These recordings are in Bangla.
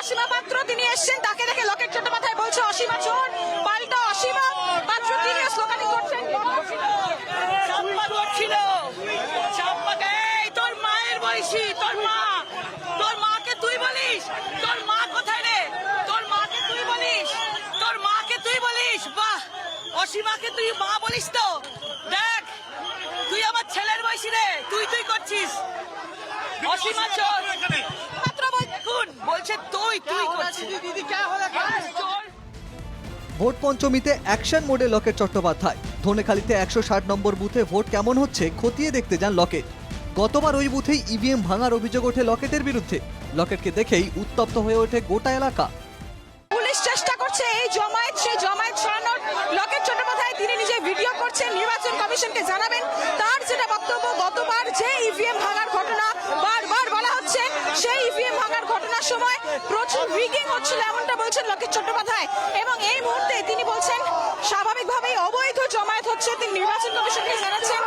অসীমা পাত্র তিনি এসেছেন, তাকে দেখে লকেট চট্টোপাধ্যায় বলছে অসীমা চোর, পাল্টা অসীমা পাত্র তিনি স্লোগানিং করছেন। তোর মায়ের বয়সী, তোর মাকে তুই বলিস, তোর মা কোথায় রে? তোর মাকে তুই বলিস, তোর মাকে তুই বলিস। বাহ, অসীমাকে তুই মা বলিস তো? দেখ, তুই আমার ছেলের বয়সী রে, তুই করছিস। অসীমা চোর পাত্র বলছে তুই করছিস। ভোট পঞ্চমীতে অ্যাকশন মোডে লকেট চট্টোপাধ্যায়। ধনেখালিতে 160 নম্বর বুথে ভোট কেমন হচ্ছে খতিয়ে দেখতে যান লকেট। গতবার ওই বুথেই ইভিএম ভাঙার অভিযোগ ওঠে লকেটের বিরুদ্ধে। লকেটকে দেখেই উত্তপ্ত হয়ে ওঠে গোটা এলাকা। পুলিশ চেষ্টা করছে এই জমায়েত, সেই জমায়েত সরানোর। লকেট চট্টোপাধ্যায় তিনি নিজে ভিডিও করছেন, নির্বাচন কমিশনকে জানাবেন। তার যেটা বক্তব্য, গতবার যে ইভিএম ভাঙার ঘটনা বারবার বলা হচ্ছে, সেই ইভিএম ভাঙার ঘটনার সময় প্রচুর রিগিং হচ্ছিল, এমনটা বলছেন লকেট চট্টোপাধ্যায়। এবং এই মুহূর্তে তিনি বলছেন স্বাভাবিকভাবেই অবৈধ জমায়েত হচ্ছে। তিনি নির্বাচন কমিশনকে জানাচ্ছেন।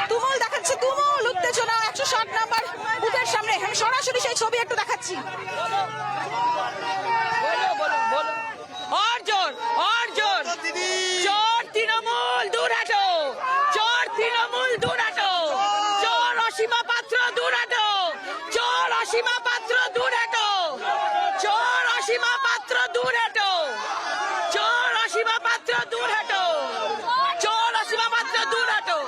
তুমুল দেখাচ্ছে, তুমুল উত্তেজনা 160 নম্বর বুথের সামনে। আমি সরাসরি সেই ছবি একটু দেখাচ্ছি। और जोर, चोर तृणमूल दूर हटो, चोर तृणमूल दूर हटो, चोर असीमा पात्र दूर हटो, चोर असीमा पात्र दूर हटो, चोर असीमा पात्र दूर हटो, चोर असीमा पात्र दूर हटो, चोर असीमा पात्र दूर हटो,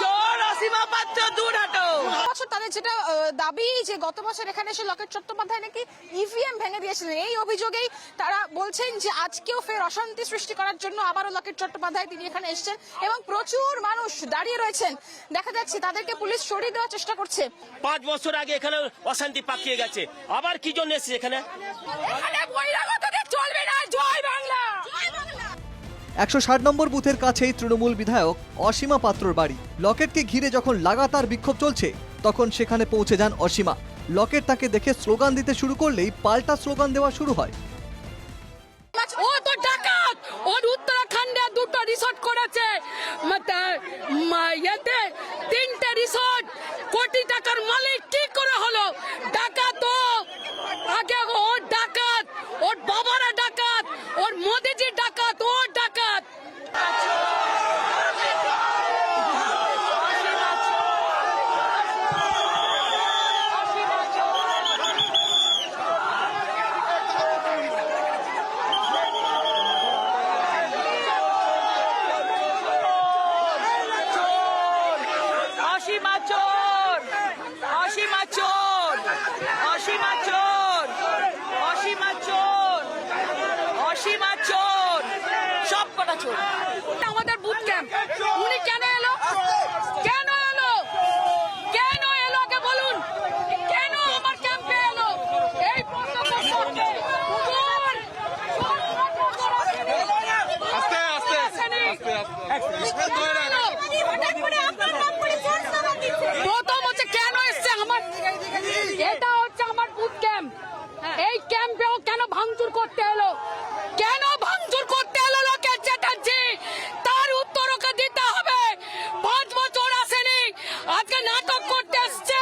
चोर असीमा पात्र दूर हटो। বছর তাদের যেটা দাবি যে গত বছর এখানে এসে লকেট চট্টোপাধ্যায় নাকি ইভিএম ভেঙে দিয়েছিলেন। এই অভিযোগেই তারা বলছেন যে আজকেও ফের অশান্তি সৃষ্টি করার জন্য আবারও লকেট চট্টোপাধ্যায় তিনি এখানে এসেছেন এবং প্রচুর মানুষ দাঁড়িয়ে রয়েছেন। দেখা যাচ্ছে তাদেরকে পুলিশ সরিয়ে দেওয়ার চেষ্টা করছে। 5 বছর আগে এখানে অশান্তি পাকিয়ে গেছে, আবার কি জন্য এসেছে এখানে? চলবে না। জয় বাংলা। 160 নম্বর বুথের কাছেই তৃণমূল বিধায়ক অসীমা পাত্রর বাড়ি। লকেটকে ঘিরে যখন লাগাতার বিক্ষোভ চলছে, তখন সেখানে পৌঁছে যান অসীমা। লকেট তাকে দেখে স্লোগান দিতে শুরু করলেই পাল্টা স্লোগান দেওয়া শুরু হয়। ও তো ডাকাত, ওর উত্তরাখণ্ডে 2টো রিসর্ট করেছে, এতে 3টে রিসর্ট, কোটি টাকার মালিক কি করে হলো? ডাকাত ও, আগে ওর ডাকাত, ওর বাবারা ডাকাত, ওর মোদিজি ডাকাত, ও ডাকাত। অসীমা চোর, অসীমা চোর, অসীমা চোর, অসীমা চোর, অসীমা চোর, সব কটা চোর। আমাদের বুথ ক্যাম্প, উনি কেন এলো? কেন এলো? কেন এলো আগে বলুন? কেন আমার ক্যাম্পে এলো? এই প্রশ্ন করতে প্রথম হচ্ছে কেন এসছে আমার, এটা হচ্ছে আমার বুথ ক্যাম্প। এই ক্যাম্পেও কেন ভাঙচুর করতে এলো? কেন ভাঙচুর করতে এলো লকেট চ্যাটার্জি? তার উত্তর ওকে দিতে হবে। 5 বছর আসেনি, আজকে নাটক করতে এসছে,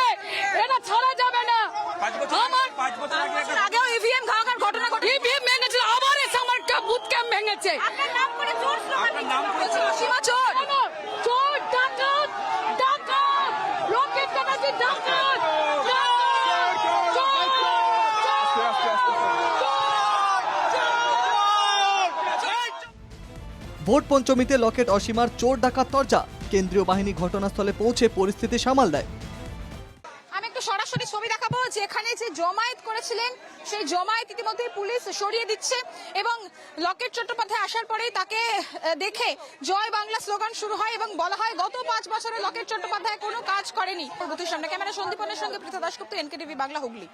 এটা ছাড়া যাবে না। আমার 5 বছর আগেও ইভিএম ভাঙার ঘটনা ঘটে, ইভিএম ভেঙেছিল, আবার এসে আমার বুথ ক্যাম্প ভেঙেছে। আপনার নাম করে চোর স্লোগান দিচ্ছে, অসীমা চোর, চোর, ডাকাত, ডাকাত, লকেট চ্যাটার্জি ডাকাত। ভোট পঞ্চমীতে লকেট অসীমার চোর ডাকাত তরজা। কেন্দ্রীয় বাহিনী ঘটনাস্থলে পৌঁছে পরিস্থিতি সামাল দেয়। আমি একটু সরাসরি ছবি দেখাবো যে এখানে যে জমায়েত করেছিলেন সেই জমায়েত ইতিমধ্যে পুলিশ সরিয়ে দিচ্ছে এবং লকেট চট্টোপাধ্যায় আসার পরেই তাকে দেখে জয় বাংলা স্লোগান শুরু হয় এবং বলা হয় গত 5 বছরে লকেট চট্টোপাধ্যায় কোনো কাজ করেনি। বুথের সামনে ক্যামেরা সন্দীপনের সঙ্গে পৃথা দাশগুপ্ত, এনকেটিভি বাংলা, হুগলি।